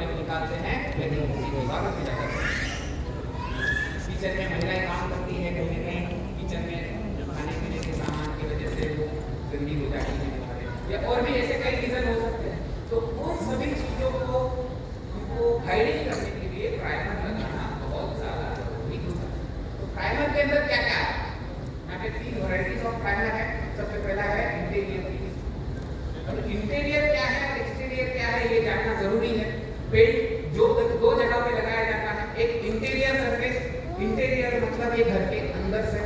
में निकालते हैं, लेकिन किसी को स्वागत में जाता है। किचन में महिलाएं काम करती है, कहीं ना कहीं किचन में खाने पीने के सामान की वजह से वो गंदी हो जाती है, या और भी ऐसे कई रीजन हो सकते हैं। तो उन सभी चीजों को हमको हाइलाइट करने के लिए प्राइमर लगाना बहुत ज्यादा जरूरी होता है। तो प्राइमर के अंदर क्या क्या है? यहाँ पे 3 वैरायटीज ऑफ प्राइमर है। सबसे पहला है इंटीरियर। अब इंटीरियर क्या है और एक्सटीरियर क्या है ये जानना जरूरी है। पेंट जो 2 जगह पे लगाया जाता है, एक इंटीरियर सरफेस, इंटीरियर मतलब ये घर के अंदर से,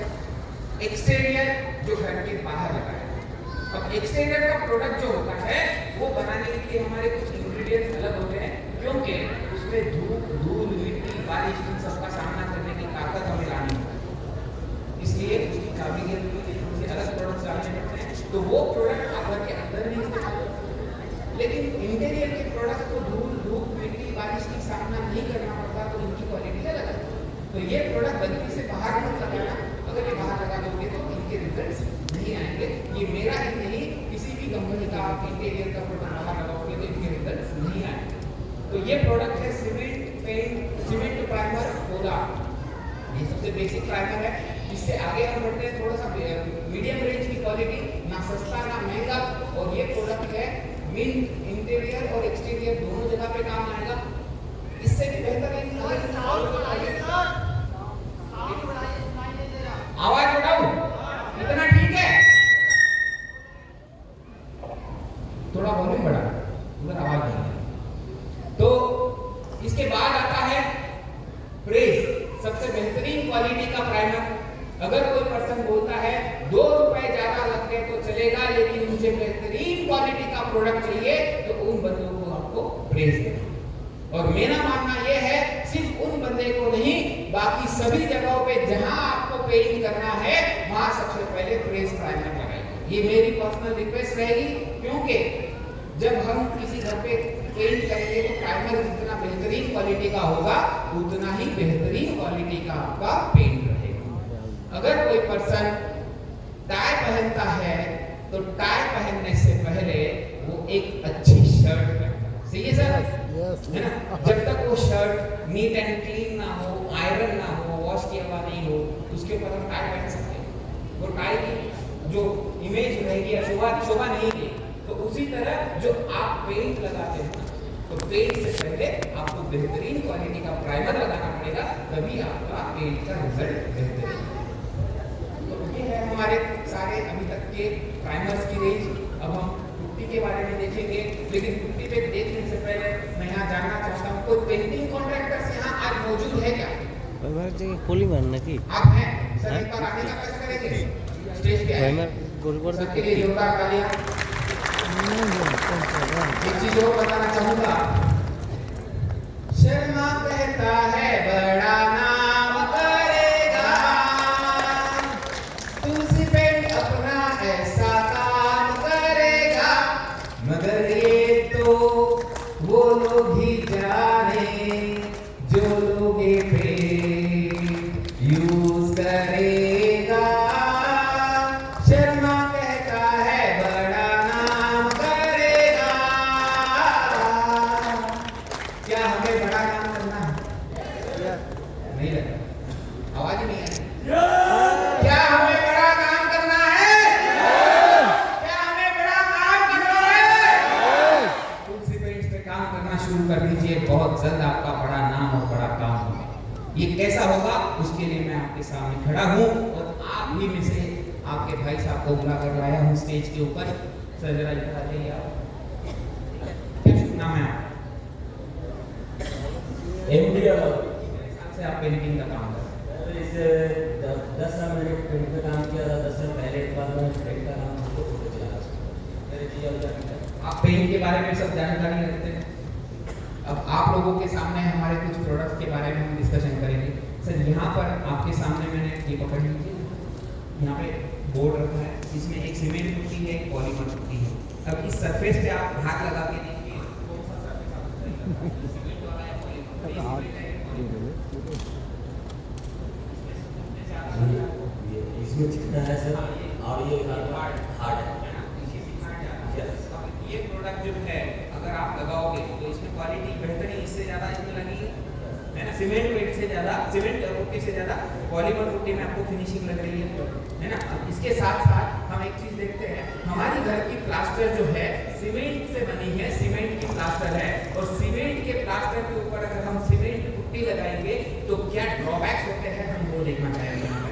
एक्सटीरियर जो घर के बाहर लगाया। अब एक्सटीरियर का प्रोडक्ट जो होता है वो बनाने के लिए हमारे कुछ इंग्रेडिएंट्स अलग होते हैं, क्योंकि उसमें धूप, धूल, मिट्टी, बारिश इन सबका सामना करने की ताकत हमें लानी होती है। इसलिए उसकी काबिलियत के लिए उनसे अलग प्रोडक्ट्स डालने पड़ते हैं। तो वो प्रोडक्ट आप घर के अंदर भी इस्तेमाल करते हैं, लेकिन इंटीरियर के प्रोडक्ट को धूल, धूप, मिट्टी, बारिश की सामना नहीं करना पड़ता, तो इनकी क्वालिटी अलग है। तो ये प्रोडक्ट गलती से बाहर मत लगाना। अगर ये बाहर लगा दोगे तो इनके रिजल्ट्स नहीं आएंगे। ये मेरा ही नहीं, किसी भी कंपनी का आप इंटीरियर का प्रोडक्ट बाहर लगाओगे तो इनके रिजल्ट्स नहीं आएंगे। तो ये प्रोडक्ट है सीमेंट पेंट, सीमेंट प्राइमर कोला। ये सबसे बेसिक प्राइमर है। इससे आगे हम बढ़ते हैं, थोड़ा सा मीडियम रेंज की क्वालिटी, ना सस्ता ना महंगा। और ये प्रोडक्ट है मिंट, इंटीरियर और एक्सटीरियर दोनों जगह पे काम आएगा। इससे भी बेहतर है आवाज बढ़ाऊं, इतना ठीक है? थोड़ा वॉल्यूम बढ़ा, उधर आवाज नहीं है। तो इसके बाद आता है प्रेस, सबसे बेहतरीन क्वालिटी का प्राइमर। अगर कोई पर्सन बोलता है 2 रुपए ज्यादा लग गए तो चलेगा, लेकिन मुझे बेहतरीन क्वालिटी का प्रोडक्ट चाहिए, तो उन बंदों को आपको प्रेस देना। और मेरा मानना यह है सिर्फ उन बंदे को नहीं, बाकी सभी जगहों पे जहां आपको पेंट करना है वहां सबसे पहले प्रेस प्राइमर लगाइए। ये मेरी पर्सनल रिक्वेस्ट रहेगी, क्योंकि जब हम किसी घर पे पेंट करेंगे तो प्राइमर जितना बेहतरीन क्वालिटी का होगा उतना ही बेहतरीन क्वालिटी का आपका पेंट रहेगा। अगर कोई पर्सन टाई पहनता है तो टाई पहनने से पहले वो एक अच्छी शर्ट पहनता है। सही है सर? है ना? जब तक वो शर्ट नीट एंड क्लीन ना हो, आयरन ना हो, वॉश किया हुआ नहीं हो, उसके ऊपर हम टाई पहन सकते हैं। वो टाई की जो इमेज रहेगी या शोभा नहीं है। तो उसी तरह जो आप पेंट लगाते हैं, तो पेंट से पहले आपको बेहतरीन क्वालिटी का प्राइमर लगाना पड़ेगा, तभी आपका पेंट का रिजल्ट बेहतरीन। तो ये है हमारे सारे अभी तक के प्राइमर्स की रेंज। अब हम पुट्टी के बारे में देखेंगे, लेकिन पुट्टी पे देखने से पहले मैं यहाँ जानना चाहता हूँ कोई पेंटिंग कॉन्ट्रैक्टर्स यहाँ आज मौजूद है क्या? खोली मारना की आप हैं सर? एक बार आने का कैसे करेंगे स्टेज पे? सबके लिए जोरदार तालियां। एक चीज और बताना चाहूंगा, शर्मा कहता है बड़ा नाम करेगा, तुलसी पेंट अपना ऐसा काम करेगा, मगर ये तो वो लोग ही जाने जो लोग ये पेंट यूज करेगा। शर्मा कहता है बड़ा नाम करेगा। क्या हमें बड़ा काम करना है? नहीं लगा, आवाज ही नहीं है। क्या हमें बड़ा काम करना है? क्या हमें बड़ा काम करना है? तुलसी पेंट्स पे काम करना शुरू कर दीजिए, बहुत जल्द आपका बड़ा नाम और बड़ा काम होगा। ये कैसा होगा उसके लिए मैं आपके सामने खड़ा हूँ, और आप ही में से आपके भाई साहब को बुला कर लाया हूँ स्टेज के ऊपर। सर जरा इधर आ जाइए आप। क्या शुभ नाम है आपका? एमडी से आप पेंटिंग का काम कर रहे हैं? इसे 10 साल मैंने पेंट का काम किया था। 10 साल पहले के बाद मैंने पेंट का काम हमको छोड़ दिया। आप पेंट के बारे में सब जानकारी रखते हैं। अब आप लोगों के सामने हमारे कुछ प्रोडक्ट्स के बारे में हम डिस्कशन करेंगे। सर यहाँ पर आपके सामने मैंने ये पकड़ लीजिए, यहाँ पे बोर्ड रखा है, इसमें एक सीमेंट पुट्टी है, एक पॉलीमर पुट्टी है। अब इस सरफेस पे आप हाथ लगा के देखिए कौन सा सरफेस आपको सही लग रहा है, सीमेंट वाला है, पॉलीमर है। इसमें चिकना है सर, और ये हार्ड है। ये प्रोडक्ट जो है अगर आप लगाओगे तो इसमें क्वालिटी बेहतरीन, इससे सीमेंट पेंट से ज़्यादा, सीमेंट पुट्टी से ज़्यादा पॉलीमर पुट्टी में आपको फिनिशिंग लग रही है ना। इसके साथ साथ हम एक चीज़ देखते हैं, हमारी घर की प्लास्टर जो है सीमेंट से बनी है, सीमेंट की प्लास्टर है, और सीमेंट के प्लास्टर के ऊपर अगर हम सीमेंट की पुट्टी लगाएंगे तो क्या ड्रॉबैक्स होते हैं, हम वो देखना चाहेंगे यहाँ पे।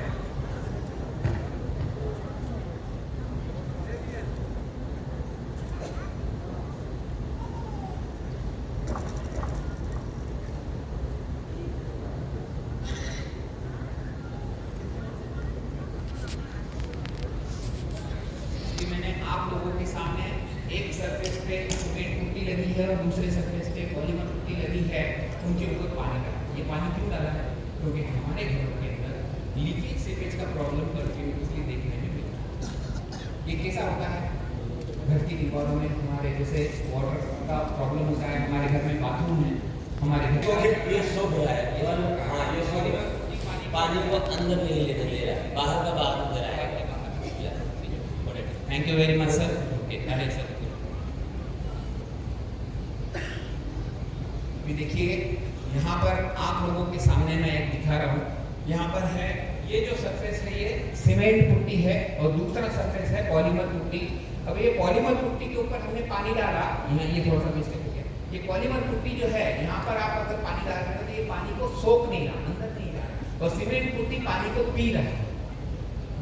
मैंने आप लोगों के सामने एक सरफेस पे सीमेंट पुट्टी लगी है और दूसरे सरफेस पे पॉलीमर पुट्टी लगी है, उनके ऊपर पानी डाला। ये पानी क्यों डाला है? क्योंकि हमारे घरों के अंदर लीकेज सीवेज का प्रॉब्लम कंटिन्यूसली देखने में मिलता है। ये कैसा होता है? घर की दीवारों में हमारे जैसे वाटर का प्रॉब्लम होता है, हमारे घर में बाथरूम है, हमारे घर तो ये सो गया है केवल, हाँ ये सो गया, पानी को अंदर नहीं लेने दे रहा है, बाहर का बाहर दे रहा है। Thank you very much sir. Okay, अरे सर अभी देखिए यहाँ पर आप लोगों के सामने मैं एक दिखा रहा हूँ। यहाँ पर है ये जो सरफेस है ये सीमेंट पुट्टी है और दूसरा सरफेस है पॉलीमर पुट्टी। अब ये पॉलीमर पुट्टी के ऊपर हमने पानी डाला, यहाँ ये थोड़ा सा मिस्टेक हो गया। ये पॉलीमर पुट्टी जो है यहाँ पर आप अगर पानी डाल रहे हो तो ये पानी को सोख नहीं रहा, अंदर नहीं जा रहा, और सीमेंट पुट्टी पानी को पी रहा है।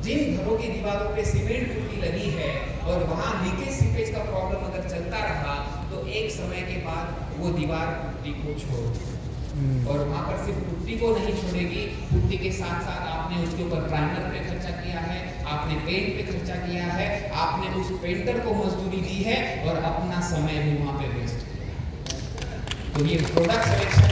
जिन घरों की दीवारों पे सीमेंट पुट्टी लगी है और वहाँ लीकेज सीपेज का प्रॉब्लम अगर चलता रहा तो एक समय के बाद वो दीवार पुट्टी को छोड़, और वहाँ पर सिर्फ पुट्टी को नहीं छोड़ेगी, पुट्टी के साथ साथ आपने उसके ऊपर प्राइमर पे खर्चा किया है, आपने पेंट पे खर्चा किया है, आपने उस पेंटर को मजदूरी दी है और अपना समय भी वहाँ पे वेस्ट किया। तो ये प्रोडक्ट सिलेक्शन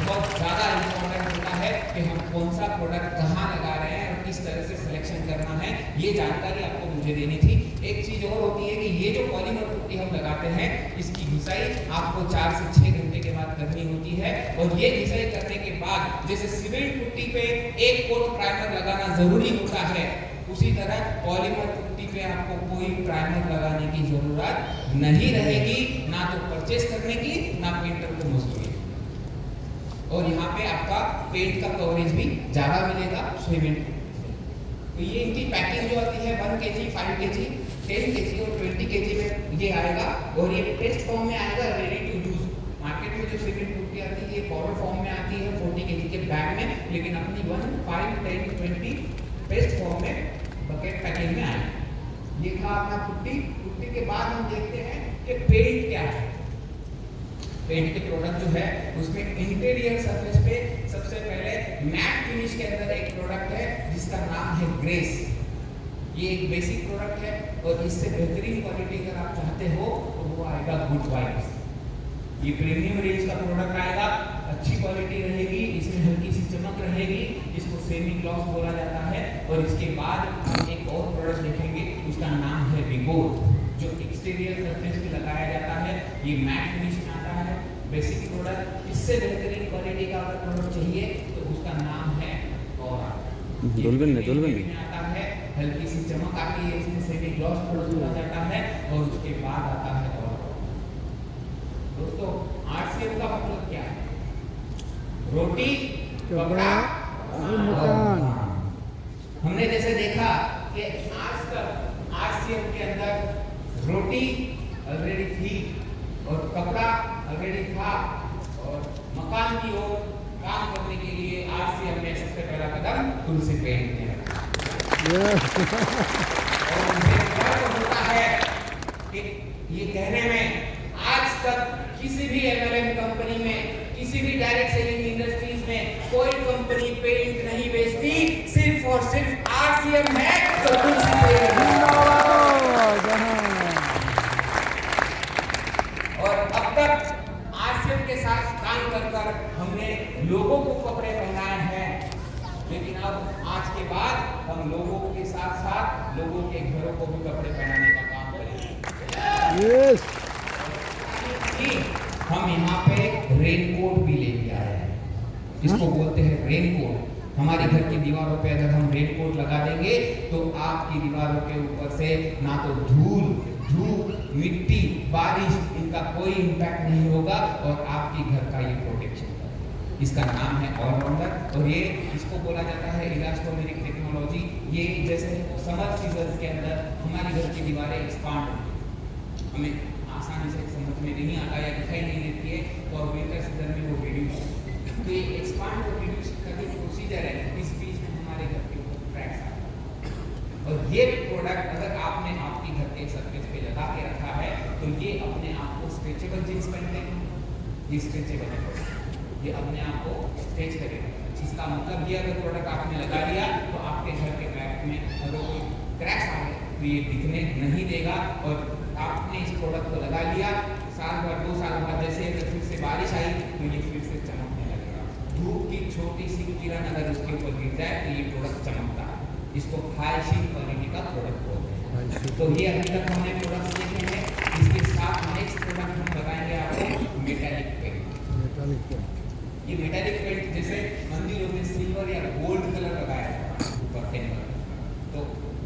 बहुत ज़्यादा इम्पोर्टेंट होता है कि हम कौन सा प्रोडक्ट कहाँ लगा रहे हैं और किस तरह से सिलेक्शन करना है, ये जानकारी आपको मुझे देनी थी। एक चीज़ और होती है कि ये जो पॉलीमर पुट्टी हम लगाते हैं इसकी घिसाई आपको 4 से 6 घंटे के बाद करनी होती है, और ये घिसाई करने के बाद जैसे सीमेंट पुट्टी पे एक कोट प्राइमर लगाना ज़रूरी होता है, उसी तरह पॉलीमर पुट्टी पे आपको कोई प्राइमर लगाने की ज़रूरत नहीं रहेगी, ना तो परचेस करने की, ना पेंटर को मजदूरी। और यहाँ पे आपका पेंट का कवरेज भी ज़्यादा मिलेगा सीमेंट। तो ये इनकी पैकिंग जो आती है 1 kg, 5 kg, 10 kg और 20 kg में ये आएगा, और ये पेस्ट फॉर्म में आएगा, रेडी टू यूज। मार्केट में जो सीमेंट पुट्टी आती है ये पाउडर फॉर्म में आती है 40 kg के बैग में, लेकिन अपनी 1, 5, 10, 20 पेस्ट फॉर्म में बकेट पैकिंग में आएगी। ये था अपना पुट्टी। पुट्टी के बाद हम देखते हैं कि पेंट क्या है। पेंट के प्रोडक्ट जो है उसमें इंटीरियर सरफेस पे सबसे पहले मैट फिनिश के अंदर एक प्रोडक्ट है जिसका नाम है ग्रेस। ये एक बेसिक प्रोडक्ट है और इससे बेहतरीन क्वालिटी अगर आप चाहते हो तो वो आएगा गुड वाइब्स। ये प्रीमियम रेंज का प्रोडक्ट आएगा, अच्छी क्वालिटी रहेगी, इसमें हल्की सी चमक रहेगी, इसको सेमी ग्लॉस बोला जाता है। और इसके बाद हम एक और प्रोडक्ट देखेंगे, उसका नाम है विगोर, जो एक्सटीरियर सरफेस पे लगाया जाता है। ये मैट फिनिश में आता है, बेसिक प्रोडक्ट। इससे बेहतरीन क्वालिटी का अगर प्रोडक्ट चाहिए तो उसका नाम है गौरा। में आता है, हल्की सी चमक आती है, इसमें सेमी ग्लॉस प्रोडक्ट बोला जाता है, और उसके बाद आता है गौरा। दोस्तों आरसीएम का मतलब क्या है? रोटी, कपड़ा, मकान। हमने जैसे देखा कि आज तक आरसीएम के अंदर रोटी ऑलरेडी थी और कपड़ा ऑलरेडी था, और मकान की ओर काम करने के लिए आरसीएम ने सबसे पहला कदम तुलसी पेंट ने रखा। और मुझे गर्व होता है कि ये कहने में आज तक किसी भी एमएलएम कंपनी में, किसी भी डायरेक्ट सेलिंग इंडस्ट्रीज में कोई कंपनी पेंट नहीं बेचती, सिर्फ और सिर्फ आरसीएम है तो तुलसी पेंट। और अब तक आरसीएम के साथ काम कर हमने लोगों को कपड़े पहनाए हैं, लेकिन अब आज के बाद हम लोगों के साथ साथ लोगों के घरों को भी कपड़े पहनाने का काम करेंगे। yes. हम यहाँ पे रेनकोट भी लेके आए हैं, इसको बोलते हैं रेनकोट। हमारी घर की दीवारों पे अगर हम रेनकोट लगा देंगे तो आपकी दीवारों के ऊपर से ना तो धूल, धूप, मिट्टी, बारिश, इनका कोई इम्पैक्ट नहीं होगा और आपकी घर का ये प्रोटेक्शन करेगा। इसका नाम है ऑलराउंडर और ये इसको बोला जाता है इलास्टोमेरिक टेक्नोलॉजी। ये जैसे समर सीजन के अंदर हमारी घर की दीवारें एक्सपांड होती है, हमें आसानी से समझ में नहीं आता या दिखाई नहीं देती है, तो विंटर सीजन में वो रिड्यूस, तो ये एक्सपांड और रिड्यूस का जो प्रोसीजर है, इस बीच में हमारे घर के ऊपर क्रैक्स आते हैं। और ये प्रोडक्ट अगर आपने आपकी घर के सरफेस पे लगा के रखा है तो ये अपने आप को स्ट्रेचेबल जींस पहनते हैं, ये स्ट्रेचेबल है, ये अपने आप को स्ट्रेच करेगा। इसका मतलब ये अगर प्रोडक्ट आपने लगा लिया तो आपके घर के बैक में अगर कोई क्रैक्स आ गए तो ये दिखने नहीं देगा। और आपने इस प्रोडक्ट को लगा लिया, साल भर 2 साल बाद जैसे अगर फिर से बारिश आई तो ये फिर से चमकने लगेगा। धूप की छोटी सी किरण अगर उसके ऊपर गिर जाए तो ये प्रोडक्ट चमकता है। इसको हाई शीट क्वालिटी का प्रोडक्ट बोलते हैं। तो ये अभी तक हमने प्रोडक्ट देखे हैं। इसके साथ नेक्स्ट प्रोडक्ट हम बताएंगे आपको मेटालिक पेंट। ये मेटालिक पेंट जैसे मंदिरों में सिल्वर या गोल्ड कलर लगाया जाता है ऊपर पेन पर, तो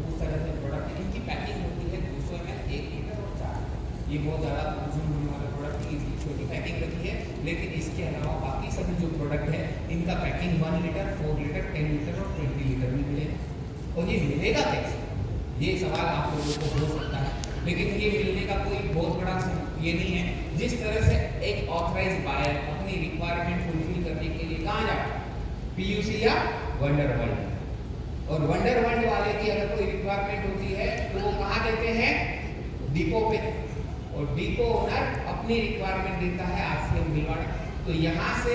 उस तरह से प्रोडक्ट है। इनकी पैकिंग होती है 200 ml, 1 लीटर और 4 लीटर। ये बहुत ज़्यादा कंज्यूम होने वाला प्रोडक्ट है, इसकी छोटी पैकिंग रखी है। लेकिन इसके अलावा बाकी सभी जो प्रोडक्ट है इनका पैकिंग 1 लीटर, 4 लीटर, 10 लीटर और 20 लीटर में मिलेगा। और ये मिलेगा कैसे, ये सवाल आप लोगों को हो सकता है, लेकिन ये मिलने का कोई बहुत बड़ा ये नहीं है। जिस तरह से एक ऑथराइज्ड बायर अपनी रिक्वायरमेंट फुलफिल करने के लिए कहाँ जाता है, पीयूसी या वंडर वर्ल्ड। और वंडर वर्ल्ड वाले की अगर कोई रिक्वायरमेंट होती है तो वो कहाँ देते हैं, डिपो पे, और डिपो ओनर अपनी रिक्वायरमेंट देता है आरसीएम भिलवाड़ा। तो यहाँ से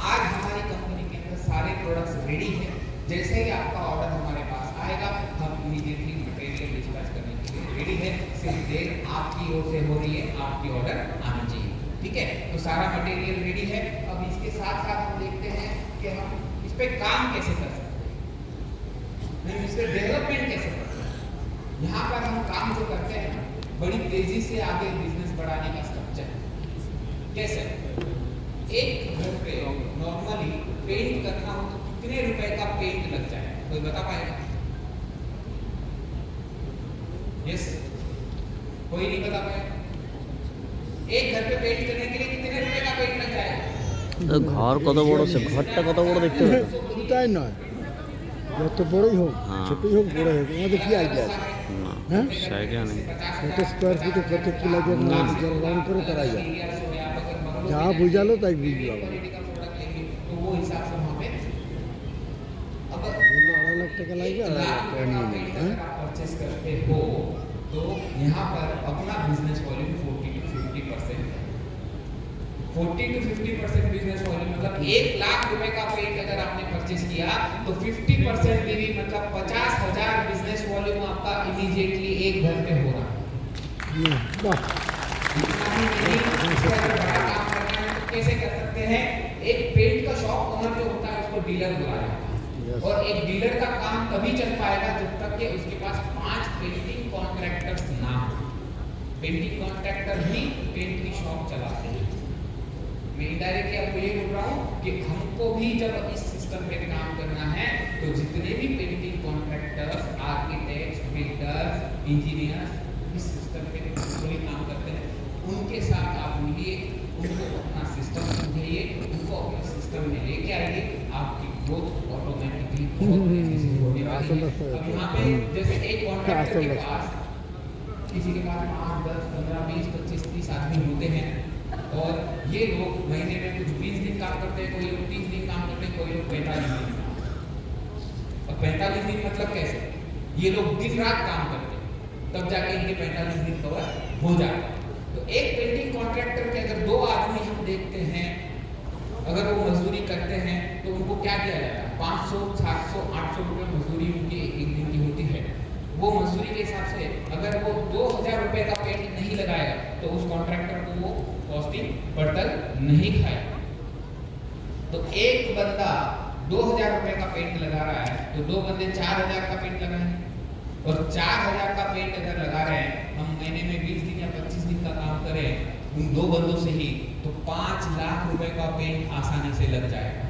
आज हमारी कंपनी के अंदर सारे प्रोडक्ट्स रेडी हैं। जैसे ही आपका ऑर्डर हमारे पास आएगा हम इमीडिएटली मटेरियल डिस्पैच करने के लिए रेडी है। सिर्फ देर आपकी ओर से हो रही है, आपकी ऑर्डर आनी चाहिए, ठीक है। तो सारा मटेरियल रेडी है। अब इसके साथ साथ हम देखते हैं कि हम इस पे काम कैसे कर सकते हैं, हम इस पे डेवलपमेंट कैसे कर सकते हैं। यहाँ पर हम काम जो करते हैं बड़ी तेजी से आगे बिजनेस बढ़ाने का स्ट्रक्चर कैसे। एक घर पे नॉर्मली पेंट करना हो तो कितने रुपए का पेंट लग जाए, कोई बता पाएगा? यस, कोई नहीं बता पाएगा। एक घर पे पेंट करने के लिए कितने रुपए का पेंट लग जाएगा? घर कत बड़ से घरटा कत बड़ देखते हो তাই নয়, যত বড়ই হোক ছোটই হোক বড় হোক আমাদের কি আইডিয়া আছে? হ্যাঁ সাইকেল নেই কত স্কোয়ার ফিটে কত কি লাগবে আমাদের যারা রান করে তারাই জানে, যা বুঝালো তাই বুঝলাম। तो वो हिसाब से वहाँ पे अब 2.5 लाख टाका লাগবে, 2.5 লাখ টাকা নিয়ে নেবে। হ্যাঁ परचेस करते हो तो यहाँ पर अपना बिजनेस वॉल्यूम 40 to 50% है। 40 to 50% बिजनेस वॉल्यूम मतलब 1 लाख रुपए का पेंट अगर आपने परचेस किया तो 50% भी मतलब 50,000 बिजनेस वॉल्यूम आपका इमीडिएटली एक घर पे हो रहा है। বাহ, इतना ही नहीं, इससे अगर बड़ा काम करना है तो कैसे कर सकते हैं। एक पेंट का शॉप ओनर जो होता है उसको डीलर बुलाया जाता है, और एक डीलर का काम तभी चल पाएगा जब तक कि उसके पास 5 पेंटिंग कॉन्ट्रैक्टर्स ना हो। पेंटिंग कॉन्ट्रैक्टर ही पेंट की शॉप चलाते हैं। मैं इनडायरेक्टली आपको ये बोल रहा हूँ कि हमको भी जब इस सिस्टम पे काम करना है तो जितने भी painting contractors, architects, builders, engineers इस सिस्टम पे पूरी काम करते हैं, उनके साथ आप मिलिए, उनको अपना सिस्टम समझाइए, उनको अपने सिस्टम में लेके आइए, आपकी ग्रोथ ऑटोमेटिकली बहुत तेजी से होने वाली है। अब यहाँ पे जैसे एक कॉन्ट्रैक्टर के पास किसी के पास 5, 10, 15, 20, 25, 30 आदमी होते हैं, और ये लोग महीने में कुछ 20 दिन काम करते हैं, कोई लोग 30 दिन काम करते हैं, कोई लोग 45 दिन काम करते हैं। और 45 दिन मतलब कैसे, ये लोग दिन रात काम करते हैं तब जाके इनके 45 दिन कवर हो जाता है। तो एक पेंटिंग कॉन्ट्रैक्टर के अगर 2 आदमी हम देखते हैं, अगर वो मजदूरी करते हैं तो उनको क्या दिया जाता है, 500, 700, 800 रुपये मजदूरी उनकी एक दिन की होती है। वो मजदूरी के हिसाब से अगर वो 2000 रुपये का पेंट नहीं लगाएगा तो उस कॉन्ट्रैक्टर को वो कॉस्टिंग पड़तल नहीं खाएगा। तो एक बंदा 2000 रुपये का पेंट लगा रहा है तो 2 बंदे 4000 का पेंट लगाएंगे, और 4000 का पेंट अगर लगा रहे हैं, हम महीने में 20 दिन या 25 दिन का काम करें उन 2 बंदों से ही, तो 5 लाख रुपए का पेंट आसानी से लग जाएगा।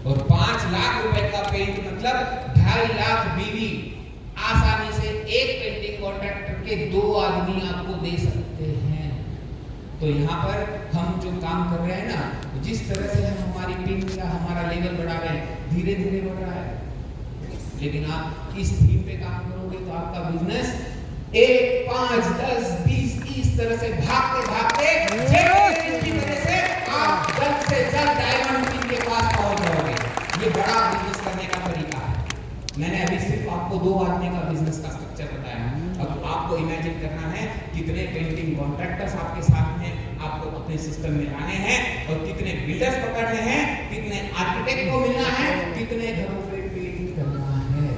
और 5 लाख रुपए का पेंट मतलब 2.5 लाख बीवी आसानी से एक पेंटिंग कॉन्ट्रैक्टर के 2 आदमी आपको दे सकते हैं। तो यहाँ पर हम जो काम कर रहे हैं ना, जिस तरह से हम हमारी मार्केटिंग का हमारा लेवल बढ़ा रहे हैं, धीरे धीरे बढ़ रहा है। लेकिन आप इस थीम पे काम करोगे तो आपका बिजनेस 1, 5, 10, 20 इस तरह से भागते भागते की वजह से आप जल्द से जल्द डायमंड पिन के पास पहुंच जाओगे। ये बड़ा बिजनेस करने का तरीका है। मैंने अभी सिर्फ आपको 2 आदमी का बिजनेस का स्ट्रक्चर बताया। अब आपको इमेजिन करना है कितने पेंटिंग कॉन्ट्रैक्टर्स आपके साथ हैं, आपको अपने सिस्टम में लाने हैं, और कितने बिल्डर्स पकड़ने हैं, कितने आर्किटेक्ट को मिलना है, कितने घरों पे पेंट करना है।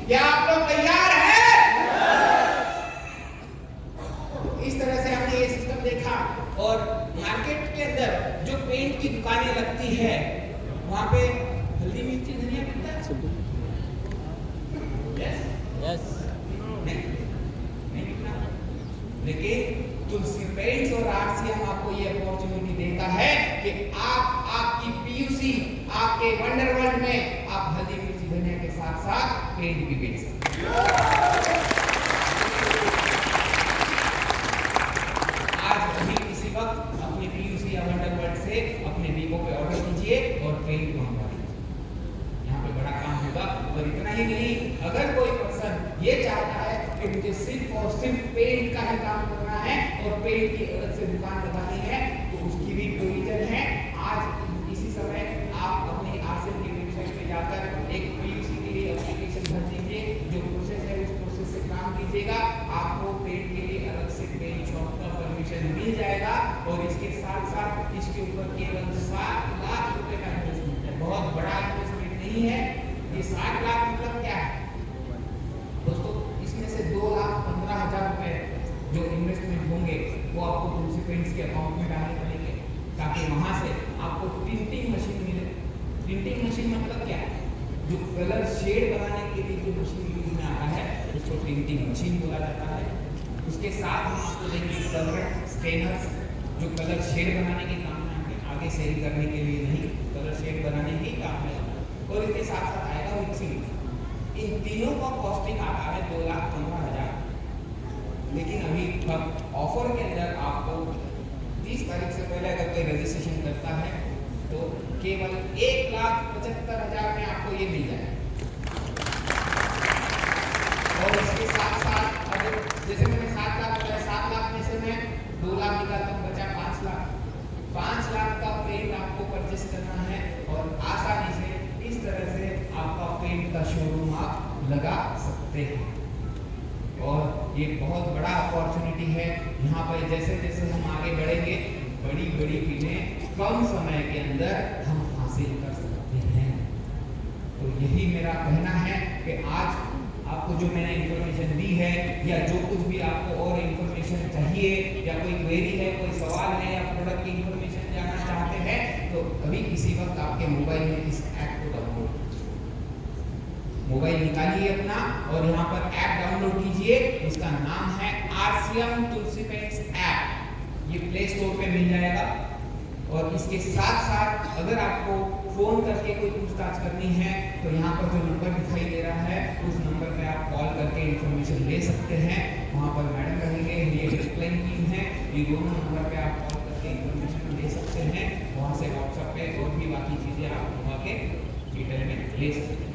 क्या आप लोग तैयार हैं? इस तरह से हमने ये सिस्टम देखा। और मार्केट के अंदर जो पेंट की दुकानें लगती है वहां पे हल्दी मिर्ची धनिया बिकता है। यस नहीं बिकना। लेकिन तुलसी पेंट्स और आरसीएम आपको ये अपॉर्चुनिटी देता है कि आप आपकी पीयूसी, आपके वंडर वर्ल्ड में आप हल्दी मिर्ची धनिया के साथ साथ पेंट भी बेच सकते हैं। आज अभी इसी वक्त अपने पीयूसी या वंडर वर्ल्ड से अपने वीवो पे ऑर्डर कीजिए और पेंट मंगवा लीजिए। यहाँ पे बड़ा काम होगा। और इतना ही नहीं, अगर कोई पर्सन ये चाहता है कि मुझे सिर्फ और सिर्फ पेंट का ही काम करना है और पेंट की अलग से दुकान लगानी है, तो उसकी भी प्रोविजन है। आज इसी समय आप अपनी आरसीएम की वेबसाइट पे जाकर एक पीयूसी के लिए एप्लीकेशन भर दीजिए। जो प्रोसेस है उस प्रोसेस से काम कीजिएगा, आपको पेंट के लिए अलग से पेंट शॉप का परमिशन मिल जाएगा। और इसके साथ साथ इसके ऊपर केवल 7 लाख रुपए का इन्वेस्टमेंट है। बहुत बड़ा इन्वेस्टमेंट नहीं है ये। 7 लाख मतलब क्या है दोस्तों? इसमें से 2,15,000 रुपए जो इन्वेस्टमेंट होंगे वो आपको तुलसी पेंट्स के अकाउंट में डालने पड़ेंगे, ताकि वहां से आपको प्रिंटिंग मशीन मिले। प्रिंटिंग मशीन मतलब क्या है? जो कलर शेड बनाने के लिए जो मशीन यूज में आता है उसको प्रिंटिंग मशीन बोला जाता है। उसके साथ हम उसको देंगे कलर स्कैनर्स, जो कलर शेड बनाने के काम में आगे सेल करने के लिए नहीं, कलर शेड बनाने के काम में। और इसके साथ साथ आएगा मिक्सिंग। इन तीनों का कॉस्टिंग आता है 2,15,000। लेकिन अभी हम ऑफर के अंदर आपको 30 तारीख से पहले अगर कोई रजिस्ट्रेशन करता है तो केवल 1,75,000 में आपको ये मिल जाए। और इसके साथ साथ अगर जैसे मैंने 7 लाख बताया, 7 लाख में से मैं 2 लाख निकालता हूँ, बचा 5 लाख। 5 लाख का पेंट आपको परचेस करना है और आसानी से इस तरह से आपका पेंट का शोरूम आप लगा सकते हैं। और ये बहुत बड़ा अपॉर्चुनिटी है। यहाँ पर जैसे जैसे हम आगे बढ़ेंगे, बड़ी बड़ी चीजें कम समय के अंदर हम हासिल कर सकते हैं। तो यही मेरा कहना है कि आज आपको जो मैंने इन्फॉर्मेशन दी है, या जो कुछ भी आपको और इन्फॉर्मेशन चाहिए, या कोई क्वेरी है, कोई सवाल है, या प्रोडक्ट की इन्फॉर्मेशन जानना चाहते हैं, तो अभी इसी वक्त आपके मोबाइल में इस ऐप को डाउनलोड, मोबाइल निकालिए अपना और यहाँ पर ऐप डाउनलोड कीजिए। उसका नाम है आरसीएम तुलसी पेंट्स ऐप। ये प्ले स्टोर पे मिल जाएगा। और इसके साथ साथ अगर आपको फोन करके कोई पूछताछ करनी है तो यहाँ पर जो नंबर दिखाई दे रहा है उस नंबर पे आप कॉल करके इन्फॉर्मेशन ले सकते हैं। वहाँ पर मैडम रहेंगे, ये हेल्पलाइन टीम है, ये दोनों नंबर पे आप कॉल करके इन्फॉर्मेशन ले सकते हैं। वहाँ से व्हाट्सएप पे और भी बाकी चीज़ें आप वहाँ के डिटेल में ले सकते हैं।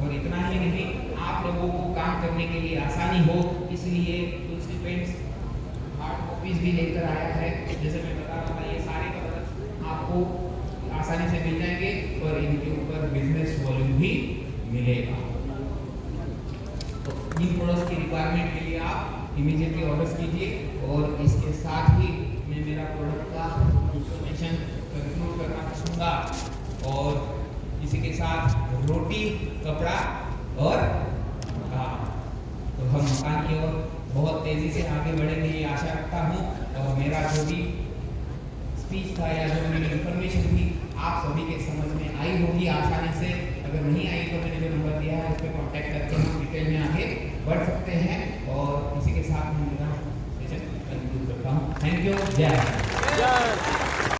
और इतना ही नहीं, आप लोगों को काम करने के लिए आसानी हो इसलिए तुलसी पेंट्स हार्ड कॉपीज भी लेकर आया है। जैसे मैं बता रहा था, ये सारे प्रोडक्ट आपको आसानी से मिल जाएंगे और इनके ऊपर बिजनेस वॉल्यूम भी मिलेगा। तो इन प्रोडक्ट्स की रिक्वायरमेंट के लिए आप इमीडिएटली ऑर्डर्स कीजिए। और इसके साथ ही मैं मेरा प्रोडक्ट का इंफॉर्मेशन कंक्लूड करना चाहूँगा। और इसी के साथ रोटी, कपड़ा और काम, तो हम मकान की ओर बहुत तेज़ी से आगे बढ़ेंगे ये आशा रखता हूँ। और मेरा जो भी स्पीच था या जो मेरी इन्फॉर्मेशन थी आप सभी के समझ में आई होगी आसानी से। अगर नहीं आई तो मैंने जो नंबर दिया है उस पर कॉन्टैक्ट करके हम डिटेल में आगे बढ़ सकते हैं। और इसी के साथ मैं मेरा सेशन कंक्लूड करता हूँ। Thank you. जय हिंद।